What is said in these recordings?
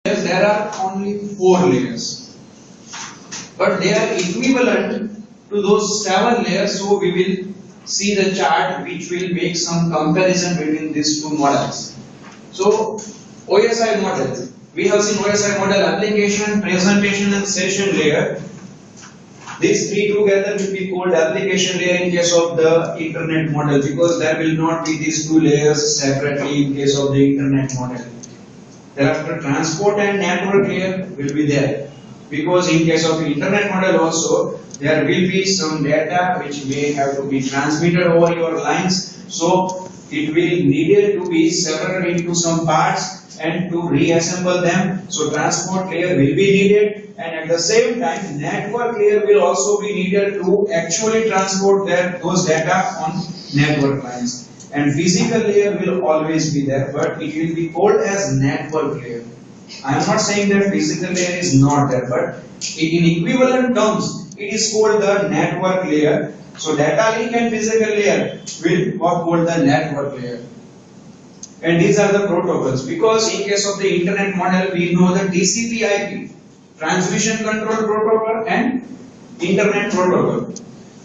there are only 4 layers, but they are equivalent to those 7 layers. So we will see the chart which will make some comparison between these two models. So OSI model, we have seen OSI model: application, presentation and session layer. These three together will be called application layer in case of the internet model, because there will not be these two layers separately in case of the internet model. Thereafter, transport and network layer will be there, because in case of internet model also there will be some data which may have to be transmitted over your lines. So it will needed to be separated into some parts and to reassemble them. So transport layer will be needed, and at the same time network layer will also be needed to actually transport those data on network lines. And physical layer will always be there, but it will be called as network layer. I am not saying that physical layer is not there, but in equivalent terms it is called the network layer. So data link and physical layer will be called the network layer. And these are the protocols, because in case of the internet model we know the TCP/IP, transmission control protocol and internet protocol.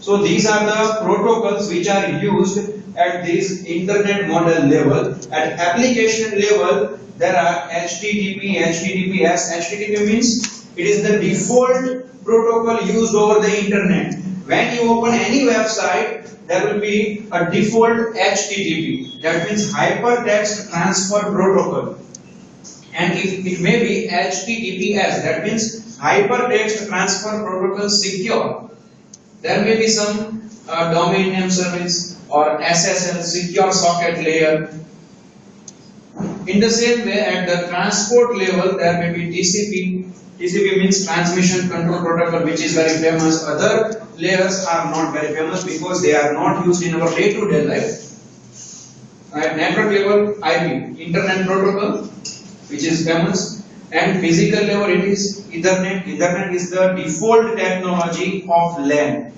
So these are the protocols which are used at this internet model level. At application level there are HTTP, HTTPS. HTTP means it is the default protocol used over the internet. When you open any website, there will be a default HTTP, that means hypertext transfer protocol, and it may be HTTPS, that means hypertext transfer protocol secure. There may be some domain name service or SSL, secure socket layer. In the same way, at the transport level there may be TCP. TCP means transmission control protocol, which is very famous. Other layers are not very famous because they are not used in our day-to-day life. At network level, IP, internet protocol, which is famous, and physical level it is Ethernet. Ethernet is the default technology of LAN.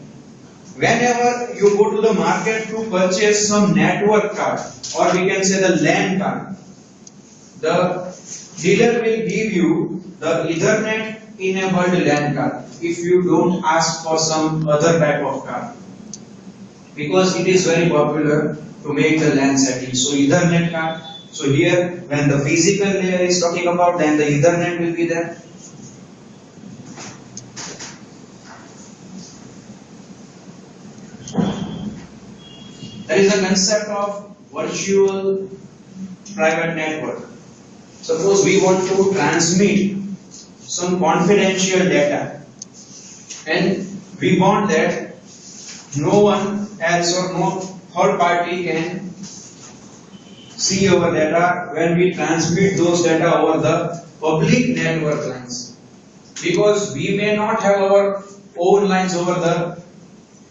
Whenever you go to the market to purchase some network card, or we can say the LAN card, the dealer will give you the Ethernet enabled LAN card if you don't ask for some other type of card, because it is very popular to make the LAN setting. So Ethernet card. So here when the physical layer is talking about, then the Ethernet will be there. There is a concept of virtual private network. Suppose we want to transmit some confidential data, and we want that no one else or no third party can see our data when we transmit those data over the public network lines, because we may not have our own lines over the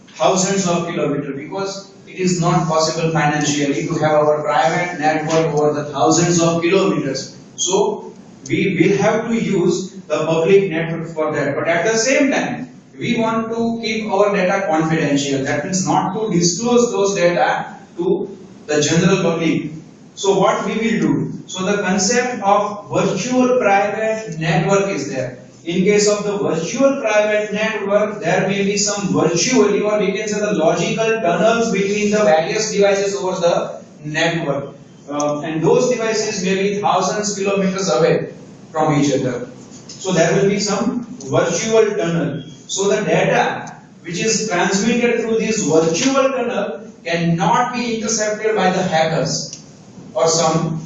thousands of kilometers, because it is not possible financially to have our private network over the thousands of kilometers. So we will have to use the public network for that. But at the same time, we want to keep our data confidential. That means not to disclose those data to the general public. So what we will do? So the concept of virtual private network is there. In case of the virtual private network, there may be some virtually, or we can say the logical tunnels between the various devices over the network. And those devices may be thousands of kilometers away from each other. So there will be some virtual tunnel. So the data which is transmitted through this virtual tunnel cannot be intercepted by the hackers or some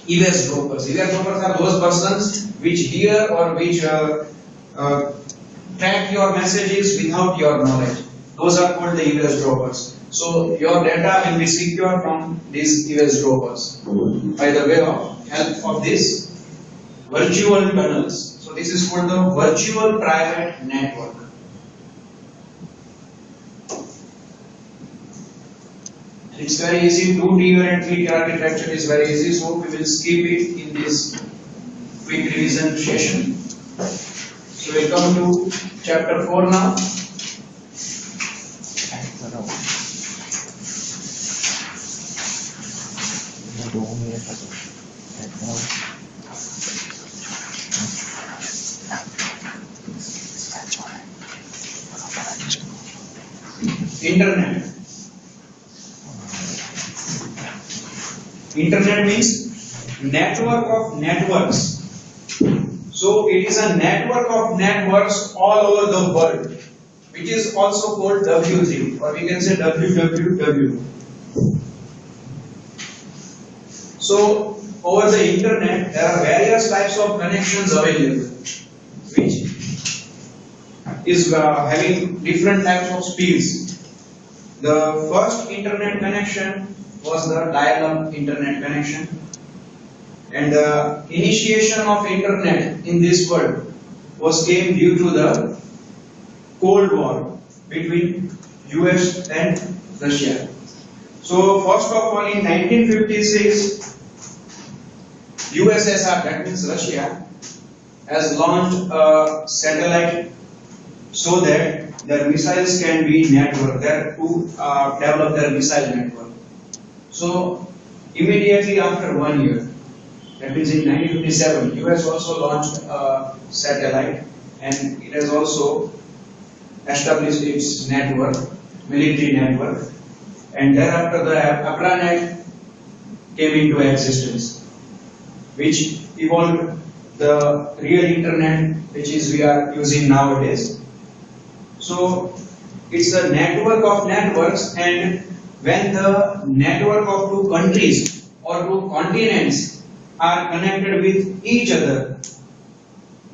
eavesdroppers. Eavesdroppers are those persons which hear or which track your messages without your knowledge. Those are called the eavesdroppers. So your data will be secure from these eavesdroppers by the way of help of these virtual tunnels. So this is called the virtual private network. It's very easy. 2-tier and 3-tier architecture is very easy, so we will skip it in this quick revision session. So we come to chapter 4 now. Internet. Internet means network of networks. So it is a network of networks all over the world, which is also called WZ, or we can say WWW. So over the internet there are various types of connections available, which is having different types of speeds. The first internet connection was the dial-up internet connection, and the initiation of internet in this world came due to the Cold War between US and Russia. So first of all, in 1956, USSR, that means Russia, has launched a satellite so that their missiles can be networked, to develop their missile network. So immediately after 1 year, that means in 1957, US also launched a satellite, and it has also established its network, military network, and thereafter the Agranet came into existence, which evolved the real internet, which is we are using nowadays. So it's a network of networks, and when the network of two countries or two continents are connected with each other,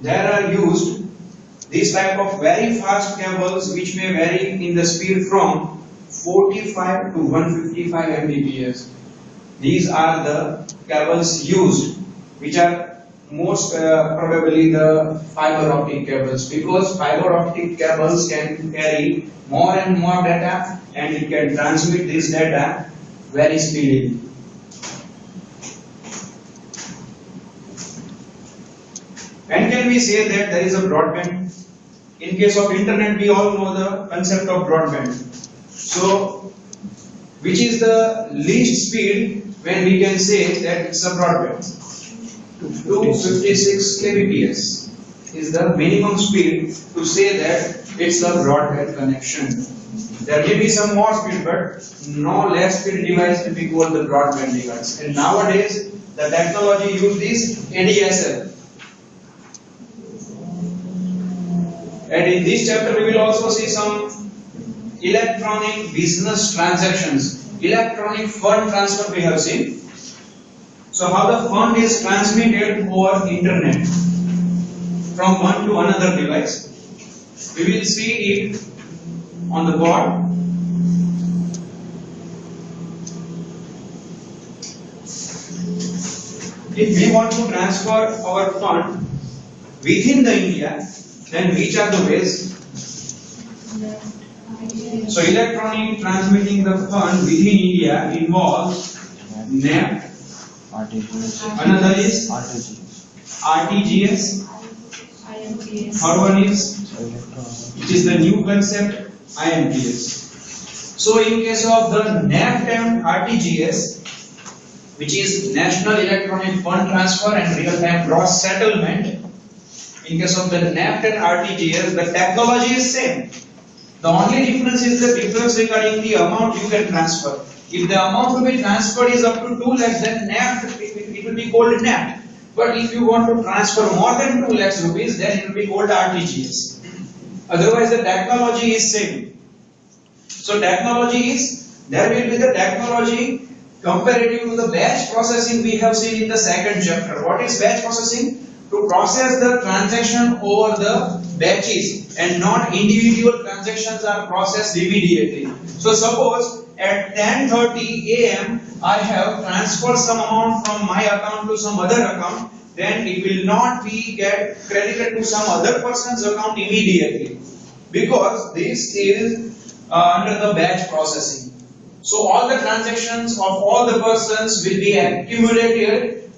there are used these type of very fast cables which may vary in the speed from 45 to 155 Mbps. These are the cables used, which are most probably the fiber optic cables, because fiber optic cables can carry more and more data, and it can transmit this data very speedily. When can we say that there is a broadband? In case of internet, we all know the concept of broadband. So, which is the least speed when we can say that it's a broadband? 256 kbps is the minimum speed to say that it's a broadband connection. There may be some more speed, but no less speed device will be called the broadband device. And nowadays, the technology used is ADSL. And in this chapter, we will also see some electronic business transactions. Electronic fund transfer we have seen. So how the fund is transmitted over internet from one to another device. We will see it on the board. If we want to transfer our fund within the India, then which are the ways? So electronic transmitting the fund within India involves NEFT. Another is RTGS. Third one is, which is the new concept, IMPS. So in case of the NEFT and RTGS, which is National Electronic Fund Transfer and Real-Time Gross Settlement, in case of the NEFT and RTGS, the technology is same. The only difference is the difference regarding the amount you can transfer. If the amount to be transferred is up to 2 lakhs, then NEFT, it will be called NEFT. But if you want to transfer more than 2 lakhs rupees, then it will be called RTGS. Otherwise, the technology is same. So technology is, there will be the technology comparative to the batch processing we have seen in the second chapter. What is batch processing? To process the transaction over the batches, and not individual transactions are processed immediately. So suppose at 10:30 AM I have transferred some amount from my account to some other account, then it will not be get credited to some other person's account immediately, because this is under the batch processing. So all the transactions of all the persons will be accumulated